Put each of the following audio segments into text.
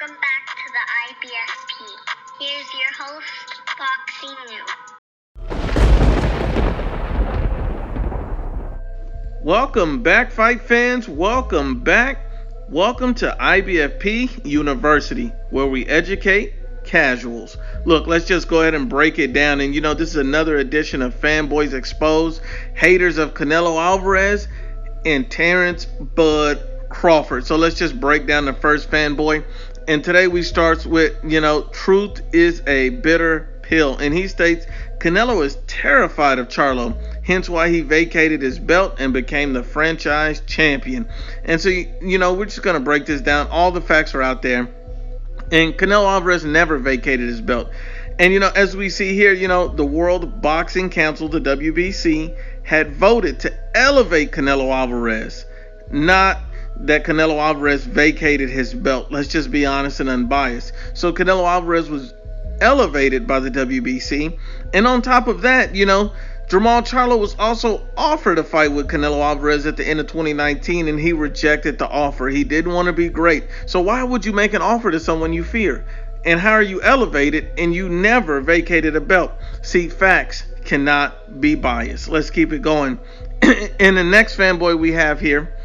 Welcome back to the IBFP. Here's your host, Boxing New. Welcome back, fight fans. Welcome back. Welcome to IBFP University, where we educate casuals. Look, let's just go ahead and break it down. And this is another edition of Fanboys Exposed, haters of Canelo Alvarez and Terence Crawford. So let's just break down the first fanboy. And today we start with, truth is a bitter pill. And he states, Canelo is terrified of Charlo, hence why he vacated his belt and became the franchise champion. And so, we're just going to break this down. All the facts are out there. And Canelo Alvarez never vacated his belt. And, as we see here, the World Boxing Council, the WBC, had voted to elevate Canelo Alvarez, not that Canelo Alvarez vacated his belt. Let's just be honest and unbiased. So Canelo Alvarez was elevated by the WBC. And on top of that, Jermall Charlo was also offered a fight with Canelo Alvarez at the end of 2019, and he rejected the offer. He didn't want to be great. So why would you make an offer to someone you fear? And how are you elevated and you never vacated a belt? See, facts cannot be biased. Let's keep it going. And the next fanboy we have here,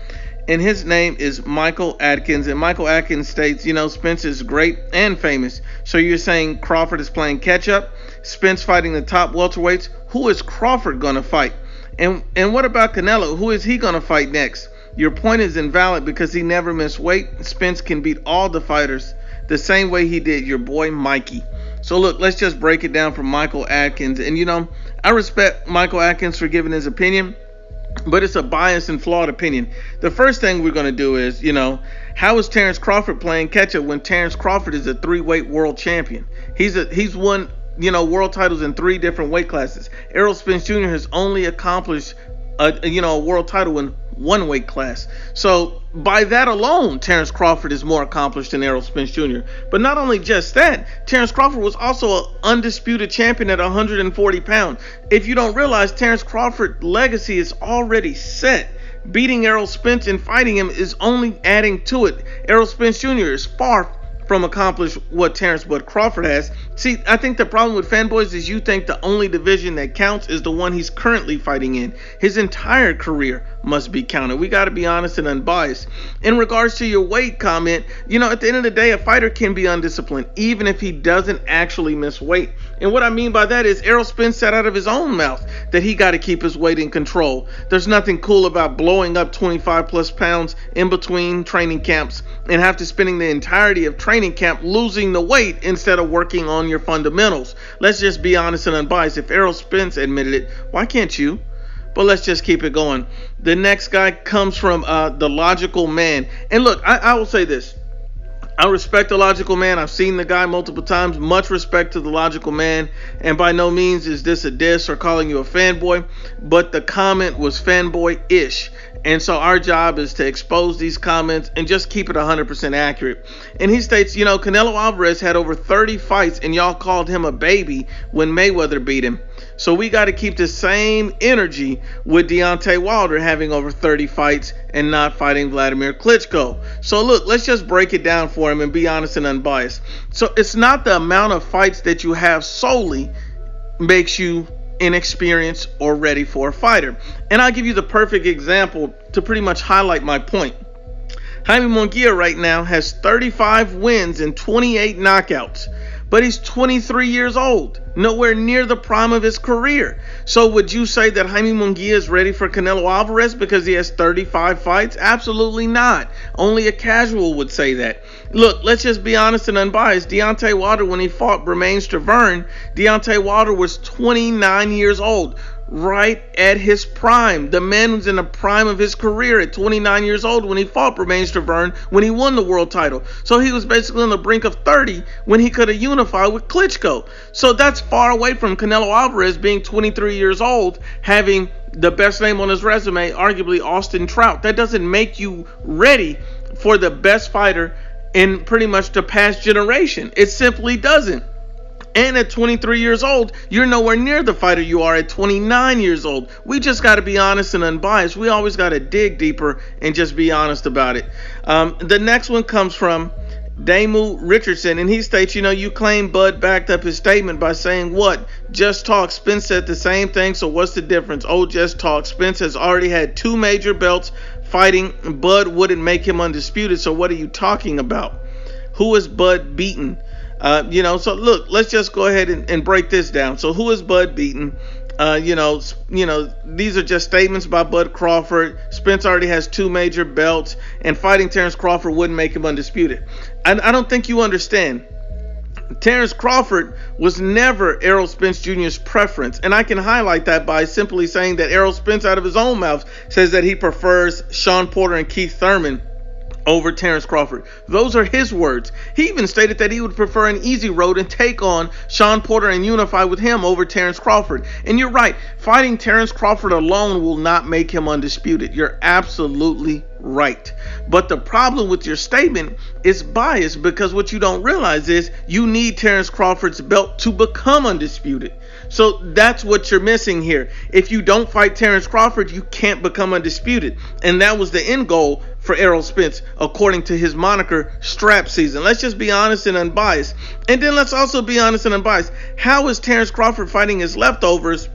and his name is Michael Atkins. And Michael Atkins states, Spence is great and famous. So you're saying Crawford is playing catch up? Spence fighting the top welterweights? Who is Crawford going to fight? And what about Canelo? Who is he going to fight next? Your point is invalid because he never missed weight. Spence can beat all the fighters the same way he did your boy Mikey. So look, let's just break it down from Michael Atkins. And I respect Michael Atkins for giving his opinion, but it's a biased and flawed opinion. The first thing we're going to do is, how is Terence Crawford playing catch up when Terence Crawford is a 3-weight world champion? He's won, world titles in 3 different weight classes. Errol Spence Jr. has only accomplished a world title in 1 weight class. So by that alone, Terence Crawford is more accomplished than Errol Spence Jr. But not only just that, Terence Crawford was also an undisputed champion at 140 pounds. If you don't realize, Terence Crawford's legacy is already set. Beating Errol Spence and fighting him is only adding to it. Errol Spence Jr. is far from accomplished what Terence Crawford has. See, I think the problem with fanboys is you think the only division that counts is the one he's currently fighting in. His entire career must be counted. We got to be honest and unbiased. In regards to your weight comment, at the end of the day, a fighter can be undisciplined even if he doesn't actually miss weight. And what I mean by that is Errol Spence said out of his own mouth that he got to keep his weight in control. There's nothing cool about blowing up 25 plus pounds in between training camps and after spending the entirety of training camp losing the weight instead of working on your fundamentals. Let's just be honest and unbiased. If Errol Spence admitted it, why can't you? But let's just keep it going. The next guy comes from the Logical Man. And look, I will say this. I respect the Logical Man. I've seen the guy multiple times. Much respect to the Logical Man. And by no means is this a diss or calling you a fanboy. But the comment was fanboy-ish. And so our job is to expose these comments and just keep it 100% accurate. And he states, Canelo Alvarez had over 30 fights and y'all called him a baby when Mayweather beat him. So we got to keep the same energy with Deontay Wilder having over 30 fights and not fighting Vladimir Klitschko. So look, let's just break it down for him and be honest and unbiased. So it's not the amount of fights that you have solely makes you inexperienced or ready for a fighter. And I'll give you the perfect example to pretty much highlight my point. Jaime Munguia right now has 35 wins and 28 knockouts. But he's 23 years old, nowhere near the prime of his career. So would you say that Jaime Munguia is ready for Canelo Alvarez because he has 35 fights? Absolutely not. Only a casual would say that. Look, let's just be honest and unbiased. Deontay Wilder, when he fought Bermane Stiverne, Deontay Wilder was 29 years old. Right at his prime. The man was in the prime of his career at 29 years old when he fought Bermane Stiverne when he won the world title. So he was basically on the brink of 30 when he could have unified with Klitschko. So that's far away from Canelo Alvarez being 23 years old, having the best name on his resume, arguably Austin Trout. That doesn't make you ready for the best fighter in pretty much the past generation. It simply doesn't. And at 23 years old, you're nowhere near the fighter you are at 29 years old. We just got to be honest and unbiased. We always got to dig deeper and just be honest about it. The next one comes from Damu Richardson, and he states, you claim Bud backed up his statement by saying what? Just talk. Spence said the same thing, so what's the difference? Oh, just talk. Spence has already had 2 major belts fighting. Bud wouldn't make him undisputed, so what are you talking about? Who is Bud beaten? So look, let's just go ahead and break this down. So who is Bud beaten? These are just statements by Bud Crawford. Spence already has 2 major belts, and fighting Terence Crawford wouldn't make him undisputed. I don't think you understand. Terence Crawford was never Errol Spence Jr.'s preference, and I can highlight that by simply saying that Errol Spence, out of his own mouth, says that he prefers Shawn Porter and Keith Thurman over Terence Crawford. Those are his words. He even stated that he would prefer an easy road and take on Shawn Porter and unify with him over Terence Crawford. And you're right, fighting Terence Crawford alone will not make him undisputed. You're absolutely right. But the problem with your statement is bias, because what you don't realize is you need Terence Crawford's belt to become undisputed. So that's what you're missing here. If you don't fight Terence Crawford, you can't become undisputed. And that was the end goal for Errol Spence, according to his moniker, Strap Season. Let's just be honest and unbiased. And then let's also be honest and unbiased. How is Terence Crawford fighting his leftovers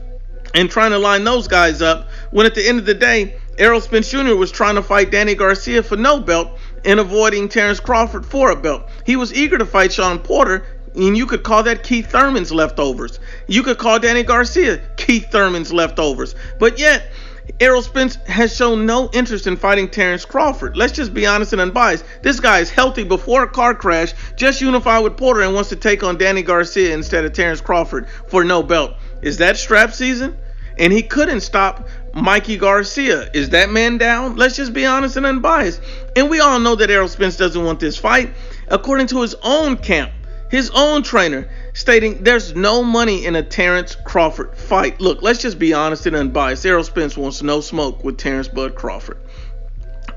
and trying to line those guys up when at the end of the day, Errol Spence Jr. was trying to fight Danny Garcia for no belt and avoiding Terence Crawford for a belt? He was eager to fight Shawn Porter, and you could call that Keith Thurman's leftovers. You could call Danny Garcia Keith Thurman's leftovers. But yet, Errol Spence has shown no interest in fighting Terence Crawford. Let's just be honest and unbiased. This guy is healthy before a car crash, just unified with Porter, and wants to take on Danny Garcia instead of Terence Crawford for no belt. Is that strap season? And he couldn't stop Mikey Garcia. Is that man down? Let's just be honest and unbiased. And we all know that Errol Spence doesn't want this fight, according to his own camp, his own trainer, stating there's no money in a Terence Crawford fight. Look, let's just be honest and unbiased. Errol Spence wants no smoke with Terence Bud Crawford.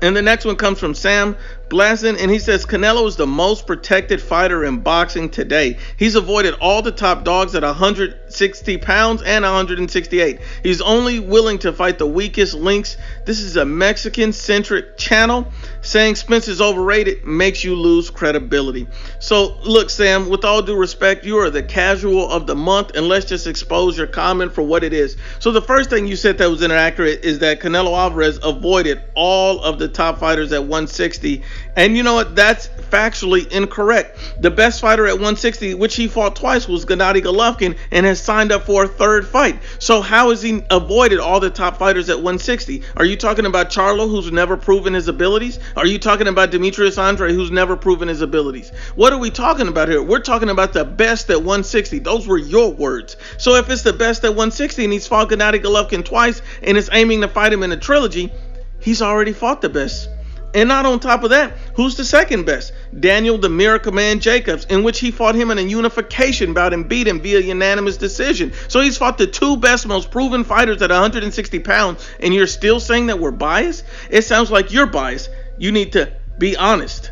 And the next one comes from Sam Blasin, and he says Canelo is the most protected fighter in boxing today. He's avoided all the top dogs at 160 pounds and 168. He's only willing to fight the weakest links. This is a Mexican-centric channel. Saying Spence is overrated makes you lose credibility. So, look, Sam, with all due respect, you are the casual of the month, and let's just expose your comment for what it is. So the first thing you said that was inaccurate is that Canelo Alvarez avoided all of the top fighters at 160. And you know what? That's factually incorrect. The best fighter at 160, which he fought twice, was Gennady Golovkin, and has signed up for a 3rd fight. So how has he avoided all the top fighters at 160? Are you talking about Charlo, who's never proven his abilities? Are you talking about Demetrius Andrade, who's never proven his abilities? What are we talking about here? We're talking about the best at 160. Those were your words. So if it's the best at 160 and he's fought Gennady Golovkin twice and is aiming to fight him in a trilogy, he's already fought the best. And not on top of that, who's the second best? Daniel the Miracle Man Jacobs, in which he fought him in a unification bout and beat him via unanimous decision. So he's fought the 2 best, most proven fighters at 160 pounds, and you're still saying that we're biased? It sounds like you're biased. You need to be honest.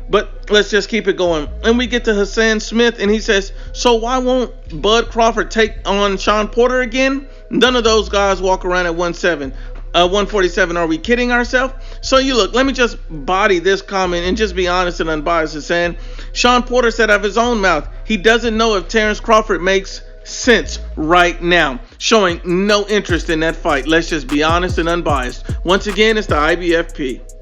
But let's just keep it going. And we get to Hassan Smith, and he says, so why won't Bud Crawford take on Shawn Porter again? None of those guys walk around at 147. Are we kidding ourselves? So you look, let me just body this comment and just be honest and unbiased and saying, Shawn Porter said out of his own mouth, he doesn't know if Terence Crawford makes sense right now, showing no interest in that fight. Let's just be honest and unbiased. Once again, it's the IBFP.